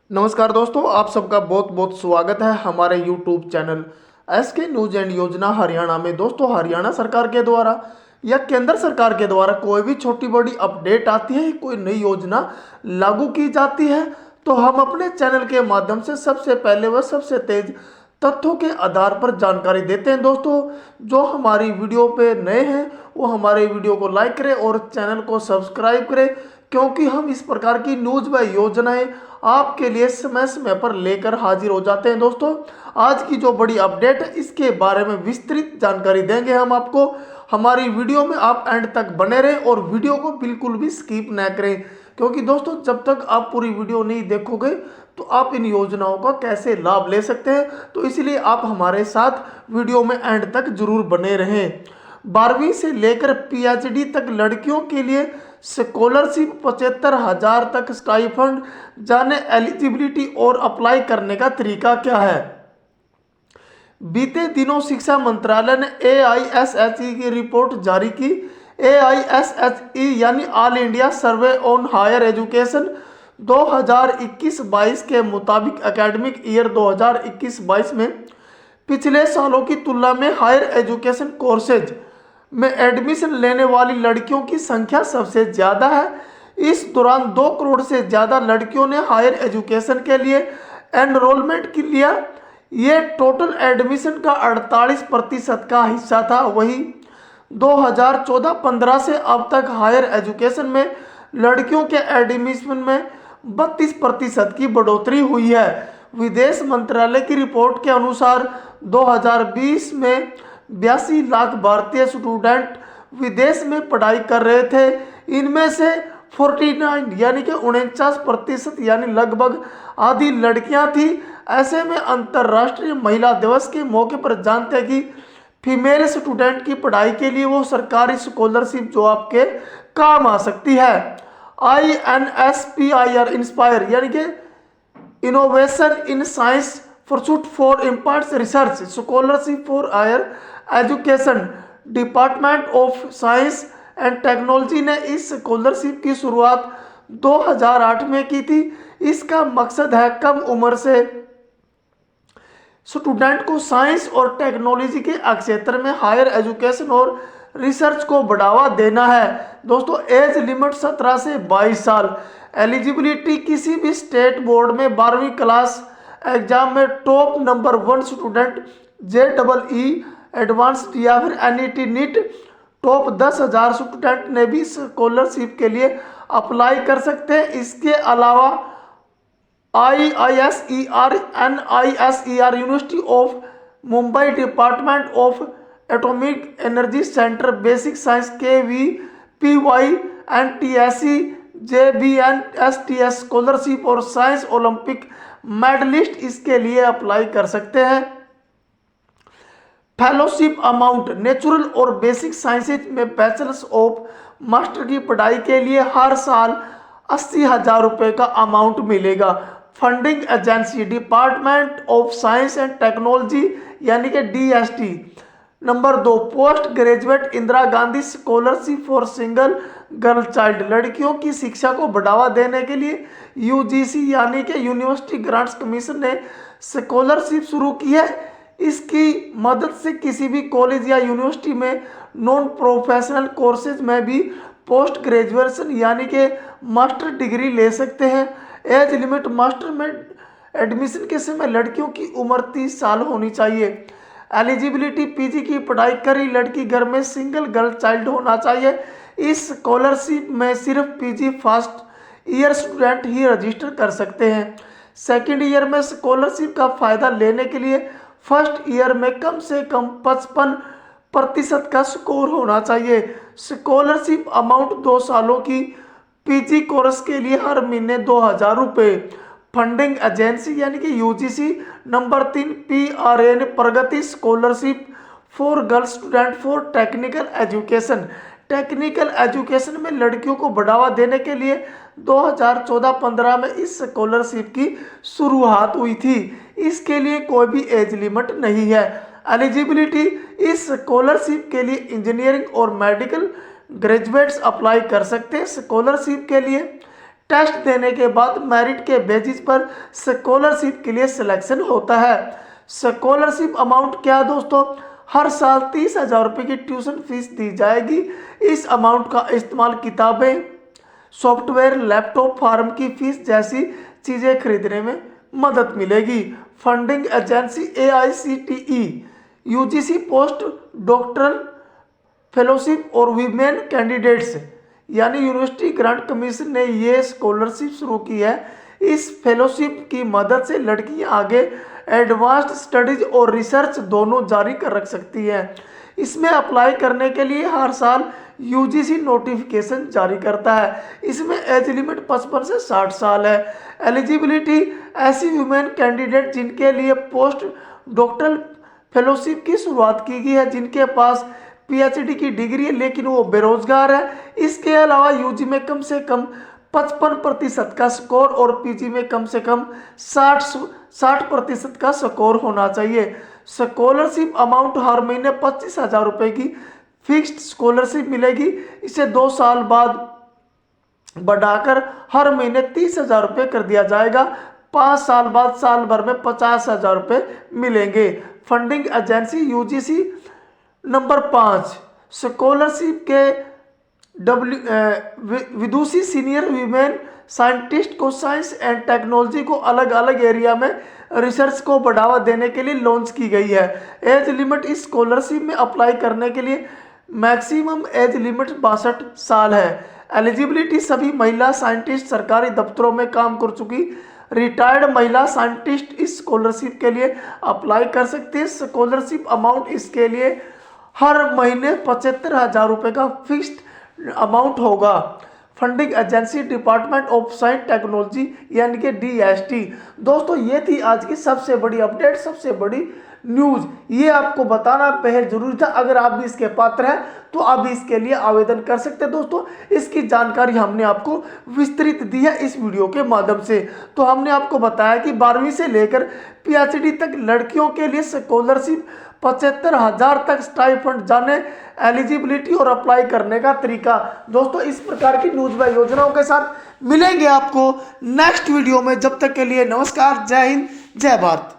नमस्कार दोस्तों, आप सबका बहुत बहुत स्वागत है हमारे YouTube channel SK news and योजना हरियाणा में। दोस्तों, हरियाणा सरकार के द्वारा या केंद्र सरकार के द्वारा कोई भी छोटी बड़ी अपडेट आती है, कोई नई योजना लागू की जाती है, तो हम अपने चैनल के माध्यम से सबसे पहले व सबसे तेज तथ्यों के आधार पर जानकारी देते हैं। दोस्तों, जो हमारी वीडियो पे नए हैं वो हमारे वीडियो को लाइक करें और चैनल को सब्सक्राइब करें, क्योंकि हम इस प्रकार की न्यूज व योजनाएं आपके लिए समय समय पर लेकर हाजिर हो जाते हैं। दोस्तों, आज की जो बड़ी अपडेट है इसके बारे में विस्तृत जानकारी देंगे हम आपको। हमारी वीडियो में आप एंड तक बने रहें और वीडियो को बिल्कुल भी स्किप ना करें, क्योंकि दोस्तों जब तक आप पूरी वीडियो नहीं देखोगे तो आप इन योजनाओं का कैसे लाभ ले सकते हैं। तो इसलिए आप हमारे साथ वीडियो में एंड तक जरूर बने रहें। 12वीं से लेकर PhD तक लड़कियों के लिए स्कॉलरशिप 75,000 तक स्टाइफंड। जाने एलिजिबिलिटी और अप्लाई करने का तरीका क्या है। बीते दिनों शिक्षा मंत्रालय ने AISHE की रिपोर्ट जारी की। AISHE यानी all India survey on higher education 2021-22 के मुताबिक एकेडमिक ईयर 2021-22 में पिछले सालों की तुलना में हायर एजुकेशन कोर्सेज में एडमिशन लेने वाली लड़कियों की संख्या सबसे ज़्यादा है। इस दौरान 2 करोड़ से ज़्यादा लड़कियों ने हायर एजुकेशन के लिए एनरोलमेंट लिया। ये टोटल एडमिशन का 48% का हिस्सा था। वहीं 2014-15 से अब तक हायर एजुकेशन में लड़कियों के एडमिशन में 32% की बढ़ोतरी हुई है। विदेश मंत्रालय की रिपोर्ट के अनुसार 2020 में 82 लाख भारतीय स्टूडेंट विदेश में पढ़ाई कर रहे थे। इनमें से 49 यानी कि 49% यानी लगभग आधी लड़कियां थी। ऐसे में अंतर्राष्ट्रीय महिला दिवस के मौके पर जानते हैं कि फीमेल स्टूडेंट की पढ़ाई के लिए वो सरकारी स्कॉलरशिप जो आपके काम आ सकती है। INSPIR इंस्पायर यानी कि innovation in science pursuit for imparts research scholarship for higher education. Department of science and technology ने इस स्कॉलरशिप की शुरुआत 2008 में की थी। इसका मकसद है कम उम्र से स्टूडेंट को साइंस और टेक्नोलॉजी के क्षेत्र में हायर एजुकेशन और रिसर्च को बढ़ावा देना है। दोस्तों, एज लिमिट 17 से 22 साल। एलिजिबिलिटी किसी भी स्टेट बोर्ड में 12वीं क्लास एग्जाम में top number 1 student JEE advanced या फिर NET नीट टॉप 10,000 स्टूडेंट ने भी स्कॉलरशिप के लिए अप्लाई कर सकते हैं। इसके अलावा IISER NISER university of Mumbai department of atomic energy centre basic science KVPY NTSE JBNSTS scholarship और साइंस ओलंपिक मेडलिस्ट इसके लिए अप्लाई कर सकते हैं। फेलोशिप अमाउंट नेचुरल और बेसिक साइंसेज में बैचलर्स ऑफ मास्टर की पढ़ाई के लिए हर साल 80,000 रुपये का अमाउंट मिलेगा। Funding agency department of science and technology यानी कि DST। Number 2 post graduate Indira Gandhi scholarship for single girl child. लड़कियों की शिक्षा को बढ़ावा देने के लिए UGC यानी कि यूनिवर्सिटी ग्रांट्स कमीशन ने स्कॉलरशिप शुरू की है। इसकी मदद से किसी भी कॉलेज या यूनिवर्सिटी में नॉन प्रोफेशनल कोर्सेज में भी पोस्ट ग्रेजुएशन यानी कि मास्टर डिग्री ले सकते हैं। एज लिमिट मास्टर में एडमिशन के समय लड़कियों की उम्र 30 साल होनी चाहिए। एलिजिबिलिटी PG की पढ़ाई करी लड़की घर में सिंगल गर्ल चाइल्ड होना चाहिए। इस स्कॉलरशिप में सिर्फ PG फर्स्ट ईयर स्टूडेंट ही रजिस्टर कर सकते हैं। सेकेंड ईयर में स्कॉलरशिप का फायदा लेने के लिए फर्स्ट ईयर में कम से कम 55% का स्कोर होना चाहिए। स्कॉलरशिप अमाउंट 2 सालों की PG कोर्स के लिए हर महीने 2,000 रुपये। फंडिंग एजेंसी यानी कि UGC। Number 3 PRN Pragati scholarship for girl student for technical education. Technical education में लड़कियों को बढ़ावा देने के लिए 2014-15 में इस स्कॉलरशिप की शुरुआत हुई थी। इसके लिए कोई भी एज लिमिट नहीं है। एलिजिबिलिटी इस स्कॉलरशिप के लिए इंजीनियरिंग और मेडिकल ग्रेजुएट्स अप्लाई कर सकते हैं। स्कॉलरशिप के लिए टेस्ट देने के बाद मेरिट के बेसिस पर स्कॉलरशिप के लिए सिलेक्शन होता है। स्कॉलरशिप अमाउंट क्या दोस्तों, हर साल 30,000 रुपये की ट्यूशन फीस दी जाएगी। इस अमाउंट का इस्तेमाल किताबें, सॉफ्टवेयर, लैपटॉप, फार्म की फीस जैसी चीज़ें खरीदने में मदद मिलेगी। Funding agency AICTE, UGC post doctoral fellowship और वीमेन कैंडिडेट्स यानी यूनिवर्सिटी ग्रांट कमीशन ने ये स्कॉलरशिप शुरू की है। इस फेलोशिप की मदद से लड़कियां आगे एडवांस्ड स्टडीज और रिसर्च दोनों जारी कर रख सकती हैं। इसमें अप्लाई करने के लिए हर साल UGC नोटिफिकेशन जारी करता है। इसमें एज लिमिट 55 से 60 साल है। एलिजिबिलिटी, ऐसी वुमेन कैंडिडेट जिनके लिए पोस्ट डॉक्टरल फेलोशिप की शुरुआत की गई है, जिनके पास PhD की डिग्री है लेकिन वो बेरोजगार है। इसके अलावा UG में कम से कम 55% का स्कोर और PG में कम से कम 60% का स्कोर होना चाहिए। स्कॉलरशिप अमाउंट हर महीने 25,000 रुपये की फिक्स्ड स्कॉलरशिप मिलेगी। इसे 2 साल बाद बढ़ाकर हर महीने 30,000 रुपये कर दिया जाएगा। 5 साल बाद साल भर में 50,000 रुपये मिलेंगे। Funding agency UGC number 5, scholarship के विदुषी सीनियर वीमेन साइंटिस्ट को साइंस एंड टेक्नोलॉजी को अलग अलग एरिया में रिसर्च को बढ़ावा देने के लिए लॉन्च की गई है। एज लिमिट, इस स्कॉलरशिप में अप्लाई करने के लिए मैक्सिमम एज लिमिट 62 साल है। एलिजिबिलिटी, सभी महिला साइंटिस्ट सरकारी दफ्तरों में काम कर चुकी रिटायर्ड महिला साइंटिस्ट इस स्कॉलरशिप के लिए अप्लाई कर सकते हैं। स्कॉलरशिप अमाउंट इसके लिए हर महीने 75,000 रुपये का फिक्स्ड अमाउंट होगा। Funding agency department of science technology यानी कि DST। दोस्तों ये थी आज की सबसे बड़ी अपडेट, सबसे बड़ी न्यूज़। ये आपको बताना बेहद जरूरी था। अगर आप भी इसके पात्र हैं तो आप भी इसके लिए आवेदन कर सकते हैं। दोस्तों इसकी जानकारी हमने आपको विस्तृत दी है इस वीडियो के माध्यम से। तो हमने आपको बताया कि 12वीं से लेकर PhD तक लड़कियों के लिए स्कॉलरशिप 75,000 तक स्टाइपेंड, जाने एलिजिबिलिटी और अप्लाई करने का तरीका। दोस्तों इस प्रकार की न्यूज़ व योजनाओं के साथ मिलेंगे आपको नेक्स्ट वीडियो में। जब तक के लिए नमस्कार, जय हिंद, जय भारत।